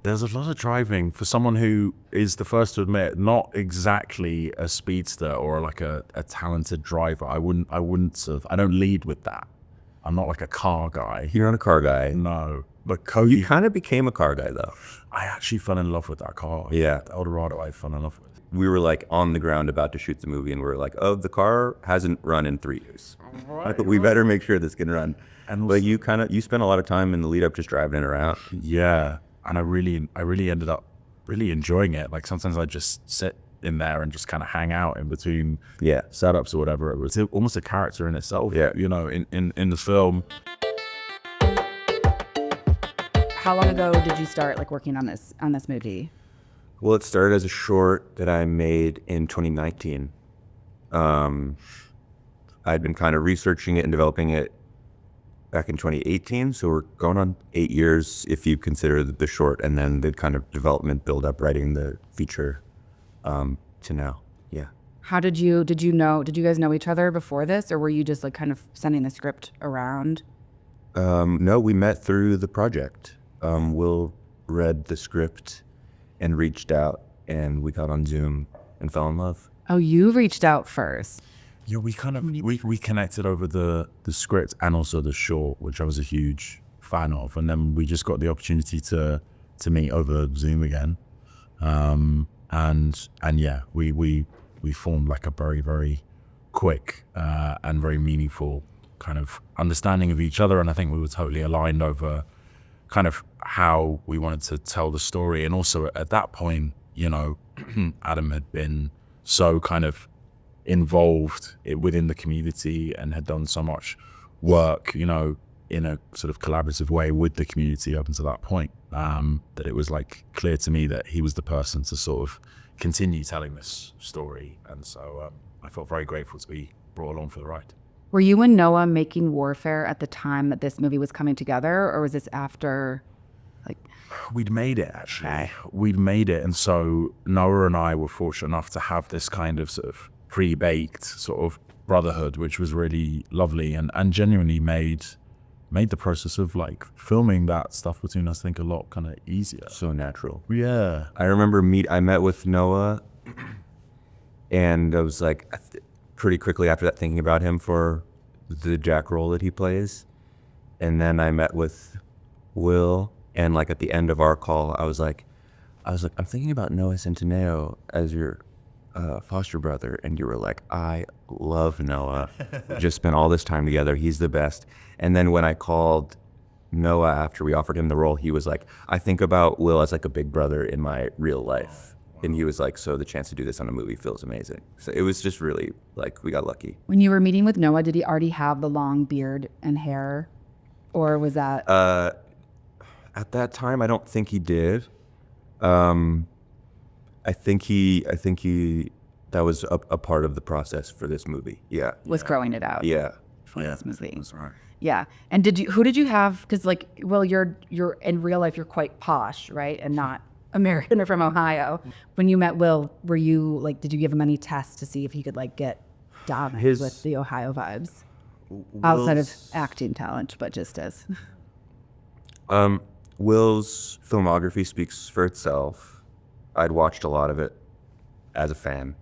There's a lot of driving for someone who is the first to admit not exactly a speedster or like a talented driver. I don't lead with that. I'm not like a car guy. You're not a car guy. No. But Cody, you kind of became a car guy though. I actually fell in love with that car. Yeah. The Eldorado I fell in love with. We were like on the ground about to shoot the movie and we were like, oh, the car hasn't run in 3 years. Right, we better make sure this can run. And but you spent a lot of time in the lead up just driving it around. Yeah. And I really ended up really enjoying it. Like sometimes I just sit in there and just kind of hang out in between setups or whatever. It was almost a character in itself, you know, in the film. How long ago did you start like working on this movie? Well, it started as a short that I made in 2019. I'd been kind of researching it and developing it back in 2018, so we're going on 8 years if you consider the short and then the kind of development build up writing the feature to now. Yeah. How did you guys know each other before this, or were you just like kind of sending the script around? No, we met through the project. Will read the script and reached out and we got on Zoom and fell in love. Oh, you reached out first. Yeah, we kind of we connected over the script and also the short, which I was a huge fan of, and then we just got the opportunity to meet over Zoom again, and yeah, we formed like a very, very quick and very meaningful kind of understanding of each other, and I think we were totally aligned over kind of how we wanted to tell the story, and also at that point, you know, Adam had been so kind of involved within the community and had done so much work, you know, in a sort of collaborative way with the community up until that point, that it was like clear to me that he was the person to sort of continue telling this story. And so I felt very grateful to be brought along for the ride. Were you and Noah making Warfare at the time that this movie was coming together, or was this after? Like, we'd made it actually. We'd made it, and so Noah and I were fortunate enough to have this kind of sort of pre-baked sort of brotherhood, which was really lovely and genuinely made the process of like filming that stuff between us, I think, a lot kind of easier. So natural. Yeah. I remember I met with Noah and I was like pretty quickly after that thinking about him for the Jack role that he plays. And then I met with Will, and like at the end of our call, I was like, I'm thinking about Noah Centineo as your foster brother. And you were like, I love Noah. We just spent all this time together. He's the best. And then when I called Noah after we offered him the role, he was like, I think about Will as like a big brother in my real life. And he was like, so the chance to do this on a movie feels amazing. So it was just really like, we got lucky. When you were meeting with Noah, did he already have the long beard and hair, or was that? At that time, I don't think he did. I think he that was a part of the process for this movie. Yeah. Was growing it out. Yeah. For this movie. That's right. Yeah. And who did you have? Because like, well, you're in real life, you're quite posh, right? And not American or from Ohio. When you met Will, were you like, did you give him any tests to see if he could like get down with the Ohio vibes? Outside of acting talent, but just as. Will's filmography speaks for itself. I'd watched a lot of it as a fan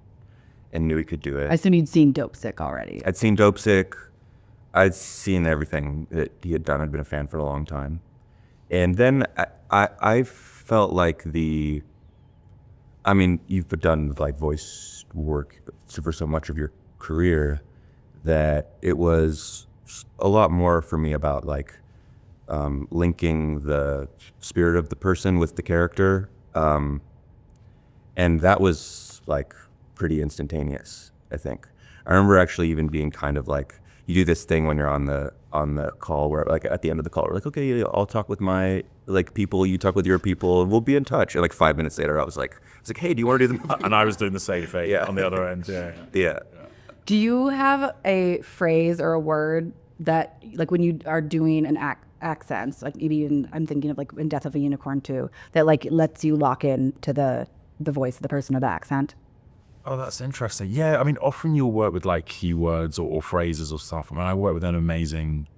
and knew he could do it. I assume you'd seen Dope Sick already. I'd seen Dope Sick. I'd seen everything that he had done. I'd been a fan for a long time. And then I felt like you've done like voice work for so much of your career that it was a lot more for me about like linking the spirit of the person with the character. And that was like pretty instantaneous, I think. I remember actually even being kind of like, you do this thing when you're on the call where like at the end of the call, we're like, okay, I'll talk with my like people, you talk with your people, and we'll be in touch. And like 5 minutes later, I was like, hey, do you want to do the movie? And I was doing the same thing on the other end. Yeah. Do you have a phrase or a word that like when you are doing an accents, like maybe I'm thinking of like in Death of a Unicorn too, that like lets you lock in to the voice of the person or the accent? Oh, that's interesting. Yeah, I mean, often you'll work with like keywords or phrases or stuff. I mean, I work with an amazing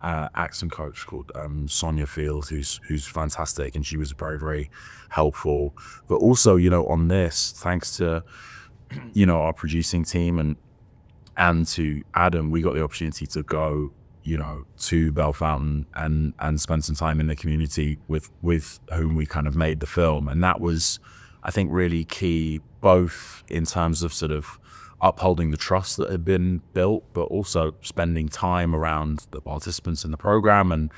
accent coach called Sonia Field, who's fantastic, and she was very, very helpful. But also, on this, thanks to our producing team and to Adam, we got the opportunity to go to Bell Fountain and spend some time in the community with whom we kind of made the film, and that was, I think, really key, both in terms of sort of upholding the trust that had been built, but also spending time around the participants in the program and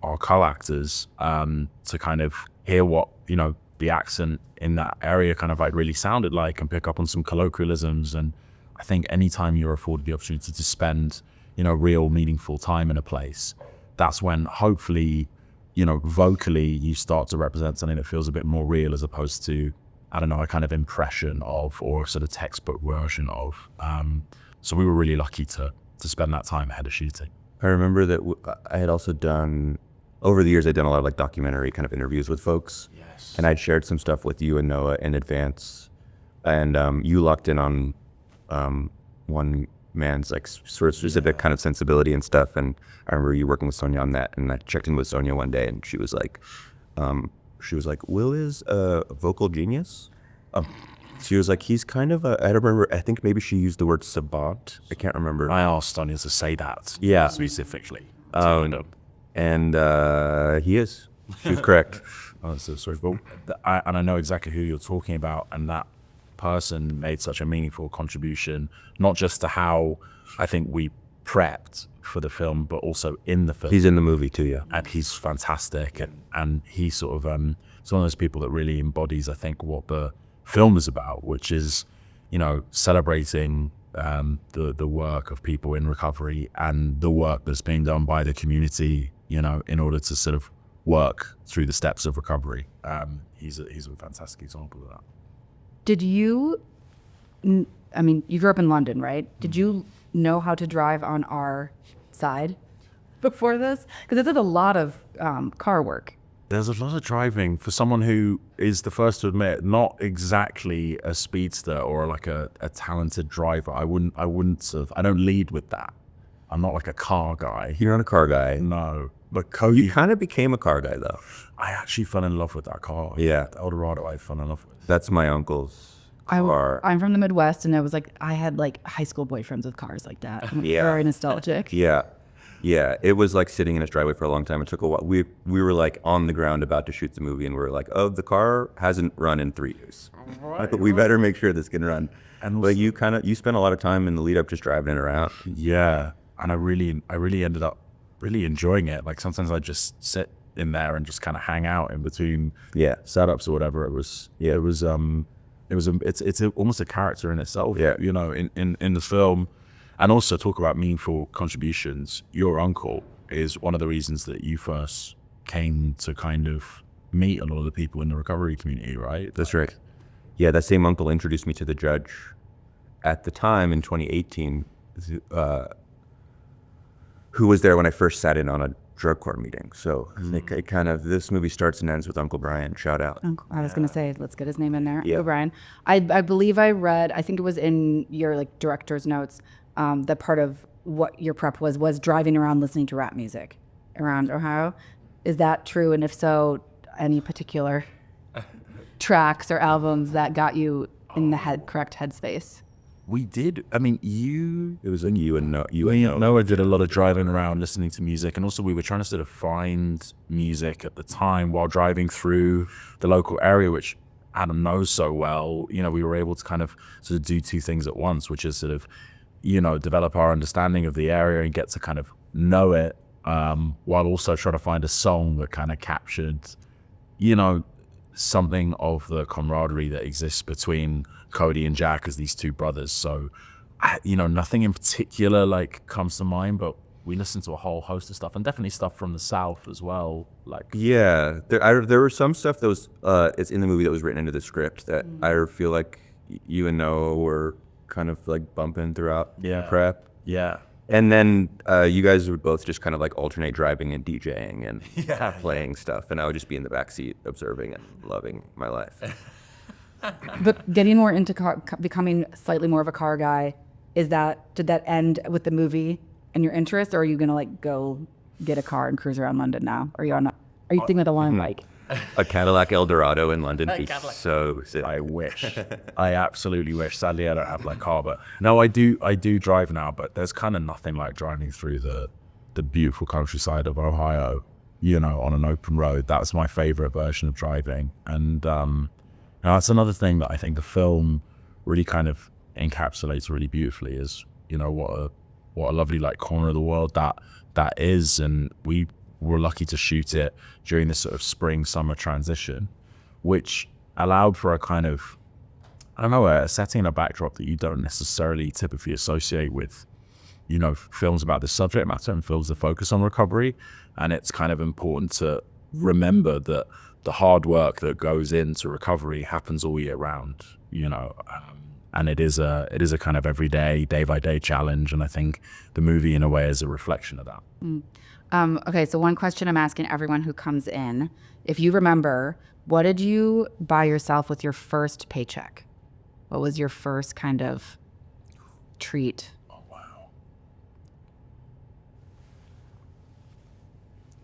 our co-actors to kind of hear what the accent in that area kind of like really sounded like, and pick up on some colloquialisms. And I think anytime you're afforded the opportunity to spend real meaningful time in a place, that's when hopefully vocally you start to represent something that feels a bit more real, as opposed to, I don't know, a kind of impression of, or sort of textbook version of. So we were really lucky to spend that time ahead of shooting. I remember that I had also done, over the years, I'd done a lot of like documentary kind of interviews with folks. Yes. And I'd shared some stuff with you and Noah in advance. And you locked in on one man's like sort of specific kind of sensibility and stuff. And I remember you working with Sonia on that. And I checked in with Sonia one day, and she was like, Will is a vocal genius. She was like, he's kind of I don't remember, I think maybe she used the word savant. I can't remember. I asked Sonia to say that specifically. And he is. She was correct. Oh, so sorry. But I know exactly who you're talking about, and that person made such a meaningful contribution, not just to how I think we prepped for the film, but also in the film. He's in the movie too, yeah. And he's fantastic, and he's sort of it's one of those people that really embodies, I think, what the film is about, which is celebrating the work of people in recovery and the work that's being done by the community in order to sort of work through the steps of recovery. He's a fantastic example of that. Did you, I mean, you grew up in London, right? Did you know how to drive on our side before this? Because it's a lot of car work. There's a lot of driving for someone who is the first to admit, not exactly a speedster or like a talented driver. I don't lead with that. I'm not like a car guy. You're not a car guy. No. But Cody, you kind of became a car guy though. I actually fell in love with that car. Yeah. The Eldorado I fell in love with. That's my uncle's car. I'm from the Midwest, and I had like high school boyfriends with cars like that. Yeah. Very nostalgic. Yeah. Yeah, it was like sitting in his driveway for a long time. It took a while. We were like on the ground about to shoot the movie, and we were like, "Oh, the car hasn't run in 3 years. But we better make sure this can run." And but you spent a lot of time in the lead up just driving it around. Yeah, and I really ended up really enjoying it. Like sometimes I just sit in there and just kind of hang out in between setups or whatever. It's almost a character in itself. Yeah. In the film. And also talk about meaningful contributions. Your uncle is one of the reasons that you first came to kind of meet a lot of the people in the recovery community, right? That's right. Yeah, that same uncle introduced me to the judge at the time in 2018, who was there when I first sat in on a drug court meeting. So it kind of, this movie starts and ends with Uncle Brian. Shout out. I was going to say, let's get his name in there. Yeah. Uncle Brian. I believe I read, I think it was in your like director's notes, that part of what your prep was driving around listening to rap music around Ohio. Is that true? And if so, any particular tracks or albums that got you in the correct headspace? We did. I mean, it was in you and Noah did a lot of driving around listening to music, and also we were trying to sort of find music at the time while driving through the local area, which Adam knows so well. We were able to kind of sort of do two things at once, which is sort of develop our understanding of the area and get to kind of know it, while also trying to find a song that kind of captured, something of the camaraderie that exists between Cody and Jack as these two brothers. So, nothing in particular like comes to mind, but we listened to a whole host of stuff, and definitely stuff from the South as well. Like, yeah, there were some stuff that was it's in the movie that was written into the script that I feel like you and Noah were kind of like bumping throughout prep. Yeah. And then you guys would both just kind of like alternate driving and DJing and playing stuff, and I would just be in the backseat observing and loving my life. But getting more into becoming slightly more of a car guy, did that end with the movie and your interests, or are you gonna like go get a car and cruise around London now? Are you thinking of the long bike? A Cadillac Eldorado in London. So sick. I wish. I absolutely wish. Sadly, I don't have my car, but no, I do drive now, but there's kind of nothing like driving through the beautiful countryside of Ohio, on an open road. That's my favorite version of driving. And that's another thing that I think the film really kind of encapsulates really beautifully is, what a lovely like corner of the world that is. And we were lucky to shoot it during this sort of spring summer transition, which allowed for a kind of, a setting and a backdrop that you don't necessarily typically associate with, films about this subject matter and films that focus on recovery. And it's kind of important to remember that the hard work that goes into recovery happens all year round, and it is a kind of everyday, day by day challenge. And I think the movie in a way is a reflection of that. Okay, so one question I'm asking everyone who comes in, if you remember, what did you buy yourself with your first paycheck? What was your first kind of treat? Oh, wow.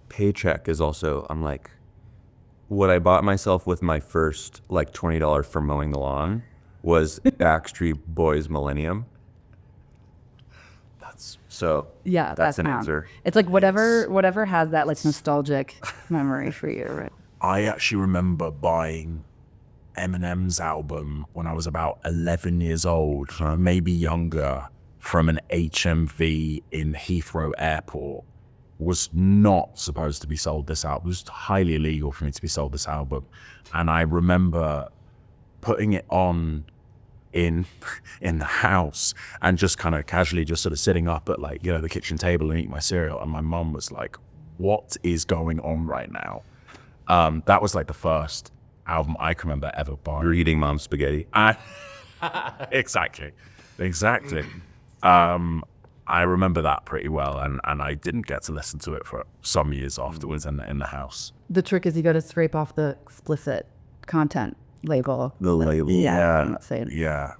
Paycheck is also, I'm like, what I bought myself with my first like $20 for mowing the lawn was Backstreet Boys Millennium. That's an answer. It's like whatever has that like nostalgic memory for you, right? I actually remember buying Eminem's album when I was about 11 years old, maybe younger, from an HMV in Heathrow Airport. Was not supposed to be sold this album. It was highly illegal for me to be sold this album. And I remember putting it on in the house and just kind of casually just sort of sitting up at like, the kitchen table and eating my cereal. And my mum was like, what is going on right now? That was like the first album I can remember ever buying. You're eating mom's spaghetti. Exactly. I remember that pretty well, and I didn't get to listen to it for some years afterwards in the house. The trick is you got to scrape off the explicit content label. The label. Yeah. I'm not saying. Yeah.